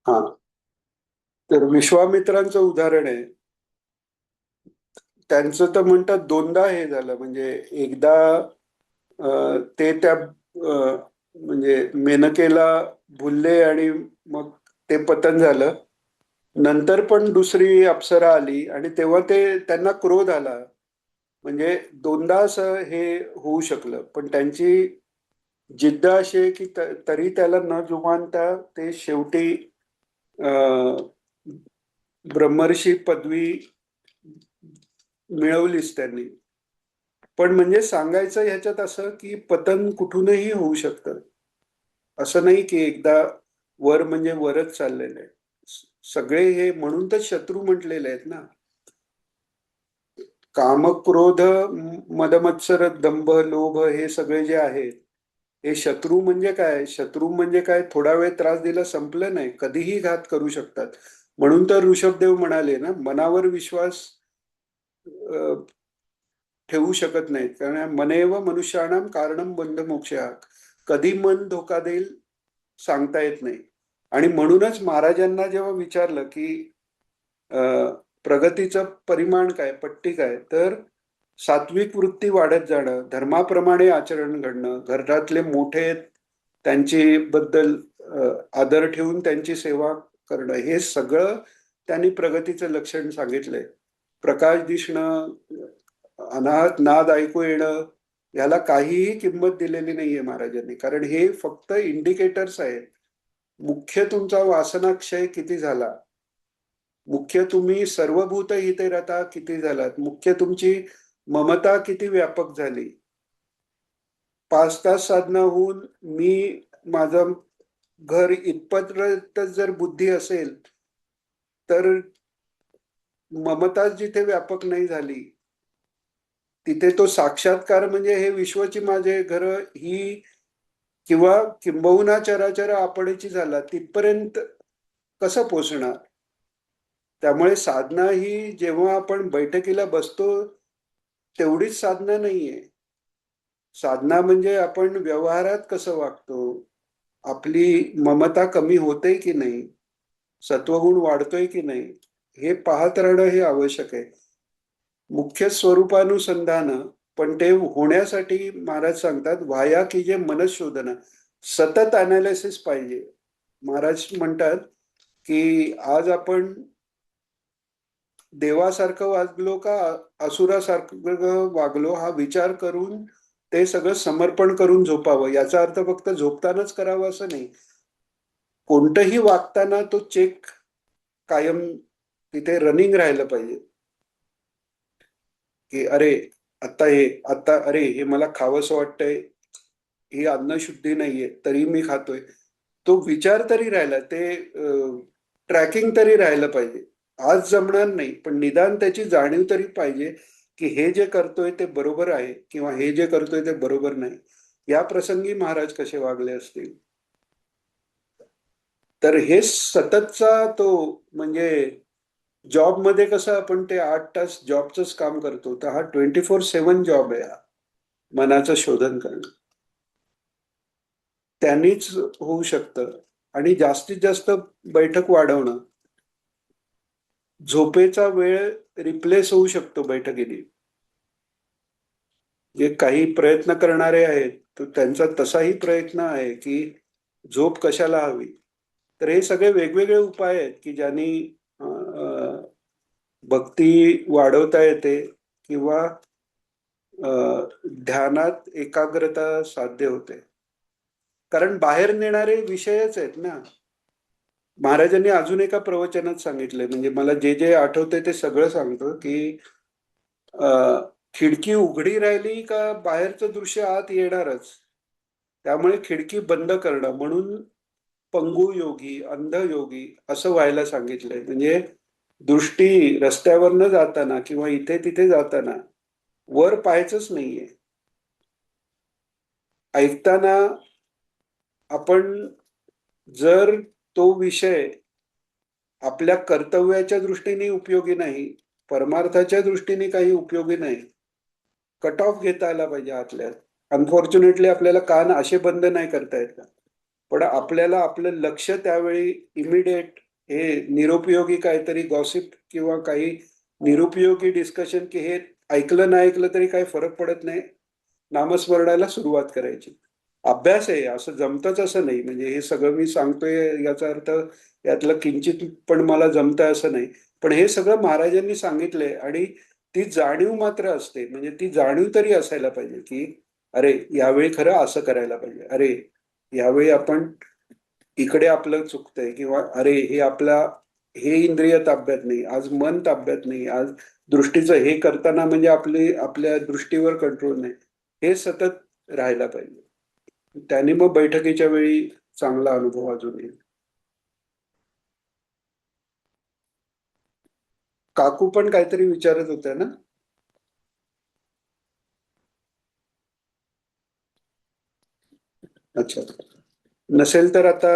हा. तर विश्वामित्रांचं उदाहरण आहे. त्यांचं तर म्हणतात दोनदा हे झालं, म्हणजे एकदा ते त्या म्हणजे मेनकेला भुलले आणि मग ते पतन झालं. नंतर पण दुसरी अप्सरा आली आणि तेव्हा त्यांना क्रोध आला. म्हणजे दोनदा असं हे होऊ शकलं, पण त्यांची जिद्द अशी आहे की तरी त्याला न जुमानता ते शेवटी अ, ब्रह्मर्षी पदवी मिळवलीच त्यांनी. पण म्हणजे सांगायचं ह्याच्यात असं की पतन कुठूनही होऊ शकतं. असं नाही की एकदा वर म्हणजे वरच चाललेलं आहे. सगळे हे म्हणून तर शत्रू म्हटलेले आहेत ना. काम, क्रोध, मदमत्सर, दंभ, लोभ हे सगळे जे आहेत, हे शत्रू म्हणजे काय? शत्रू म्हणजे काय? थोडा वेळ त्रास दिला संपलं नाही, कधीही घात करू शकतात. म्हणून तर ऋषभदेव म्हणाले ना, मनावर विश्वास अ, ठेवू शकत नाहीत, कारण मनेव मनुष्याणाम कारणम बंध मोक्षः. कधी मन धोका देईल सांगता येत नाही. आणि म्हणूनच महाराजांना जेव्हा विचारलं की अ, प्रगतीचं परिमाण काय, पट्टी काय, तर सात्विक वृत्ती वाढत जाणं, धर्माप्रमाणे आचरण घडणं, घरातले मोठे आहेत, त्यांची बद्दल आदर ठेवून त्यांची सेवा करणं, हे सगळं त्यांनी प्रगतीचं लक्षण सांगितलंय. प्रकाश दिसणं, अनाहत नाद ऐकू येणं, याला काहीही किंमत दिलेली नाहीये महाराजांनी, कारण हे फक्त इंडिकेटर्स आहेत. मुख्य तुमचा वासनाक्षय किती झाला, मुख्य तुम्ही सर्वभूत हिते रता किती झालात, मुख्य तुमची ममता किती व्यापक झाली. 5 तास साधना होऊन मी माझं घर इथपर्यंत जर बुद्धी असेल, तर ममता जिथे व्यापक नाही झाली, तिथे तो साक्षात्कार म्हणजे हे विश्वची माझे घर ही, किंवा किंबहुना चराचर आपणची झाला, तिथपर्यंत कसं पोचणार? त्यामुळे साधना ही जेव्हा आपण बैठकीला बसतो तेवढीच साधना नाहीये. साधना म्हणजे आपण व्यवहारात कसं वागतो, आपली ममता कमी होते की नाही, सत्वगुण वाढतोय की नाही, हे पाहत राहणं हे आवश्यक आहे. मुख्य स्वरूपानुसंधान, पण ते होण्यासाठी महाराज सांगतात वाया की जे मनशोधन, सतत अनालिसिस पाहिजे. महाराज म्हणतात की आज आपण देवासारखं वागलो का असुरासारखं वागलो, हा विचार करून ते सगळं समर्पण करून झोपावं. याचा अर्थ फक्त झोपतानाच करावं असं नाही, कोणतंही वागताना तो चेक कायम तिथे रनिंग राहिलं पाहिजे. की अरे, आता अरे हे मला खावंसं वाटतंय, ही अन्नशुद्धी नाहीये तरी मी खातोय. तो विचार तरी राहिला, ते ट्रॅकिंग तरी राहिलं पाहिजे. आज जमणार नाही, पण निदान त्याची जाणीव तरी पाहिजे की हे जे करतोय ते बरोबर आहे किंवा हे जे करतोय ते बरोबर नाही. या प्रसंगी महाराज कसे वागले असतील. तर हे सततचा तो, म्हणजे जॉबमध्ये कसं आपण ते 8 तास जॉबचंच काम करतो, तर हा 24/7 जॉब आहे, हा मनाचं शोधन करणं. त्यांनीच होऊ शकतं. आणि जास्तीत जास्त बैठक वाढवणं, झोपेचा वेळ रिप्लेस होऊ शकतो बैठकीने. जे काही प्रयत्न करणारे आहेत, तर त्यांचा तसाही प्रयत्न आहे की झोप कशाला हवी. तर हे सगळे वेगवेगळे उपाय आहेत की ज्यांनी भक्ती वाढवता येते किंवा ध्यानात एकाग्रता साध्य होते. कारण बाहेर नेणारे विषयच आहेत ना. महाराजांनी अजून एका प्रवचनात सांगितलंय, म्हणजे मला जे जे आठवतंय ते सगळं सांगतो की अ, खिडकी उघडी राहिली का बाहेरचं दृश्य आत येणारच. त्यामुळे खिडकी बंद करणं, म्हणून पंगू योगी, अंध योगी असं व्हायला सांगितलंय. म्हणजे दृष्टी रस्त्यावर न जाताना किंवा इथे तिथे जाताना वर पाहायचंच नाहीये. ऐकताना आपण जर तो विषय आपल्या कर्तव्याच्या दृष्टीने उपयोगी नाही, परमार्थाच्या दृष्टीने काही उपयोगी नाही, कट ऑफ घेता आला पाहिजे आतल्यात. अनफॉर्च्युनेटली आपल्याला कान असे बंद नाही करता येत. पण आपल्याला आपलं लक्ष त्यावेळी इमिडिएट हे निरुपयोगी काहीतरी गॉसिप किंवा काही निरुपयोगी डिस्कशन की हे ऐकलं नाही ऐकलं तरी काही फरक पडत नाही, नामस्मरणाला सुरुवात करायची. अभ्यास आहे, असं जमतच असं नाही. म्हणजे हे सगळं मी सांगतोय याचा अर्थ यातलं किंचित पण मला जमतंय असं नाही. पण हे सगळं महाराजांनी सांगितलंय आणि ती जाणीव मात्र असते. म्हणजे ती जाणीव तरी असायला पाहिजे की अरे यावेळी खरं असं करायला पाहिजे, अरे यावेळी आपण इकडे आपलं चुकतंय, किंवा अरे हे आपला हे इंद्रिय ताब्यात नाही, आज मन ताब्यात नाही, आज दृष्टीचं हे करताना म्हणजे आपल्या दृष्टीवर कंट्रोल नाही, हे सतत राहायला पाहिजे. त्याने मग बैठकीच्या वेळी चांगला अनुभव अजून येईल. काकू पण काहीतरी विचारत होत्या ना? अच्छा, नसेल तर आता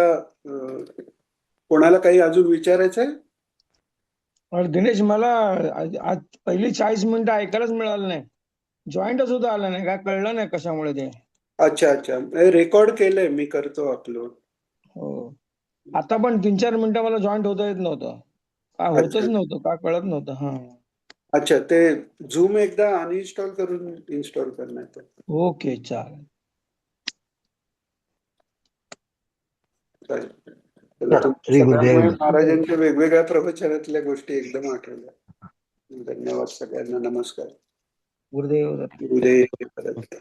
कोणाला काही अजून विचारायचं आहे? और दिनेश, मला आज पहिली 40 मिनिटं ऐकायलाच मिळालं नाही. जॉईंटच सुद्धा आलं नाही, काय कळलं नाही कशामुळे ते. अच्छा अच्छा, रेकॉर्ड केलंय मी, करतो अपलोड. हो, आता पण 3-4 मिनिटं मला जॉईंट होता येत नव्हतं, काय होतच अच्छा नव्हतं, काय कळत नव्हतं. हा, अच्छा, ते झूम एकदा अनइन्स्टॉल करून इन्स्टॉल करण्यात. ओके, चालेल. चालेल. चला, श्री गुरुदेव सगळ्यामुळे दत्त. महाराजांच्या वेगवेगळ्या प्रवचनातल्या गोष्टी एकदम आठवल्या. धन्यवाद सगळ्यांना, नमस्कार. गुरुदेव दत्त. गुरुदेव दत्त.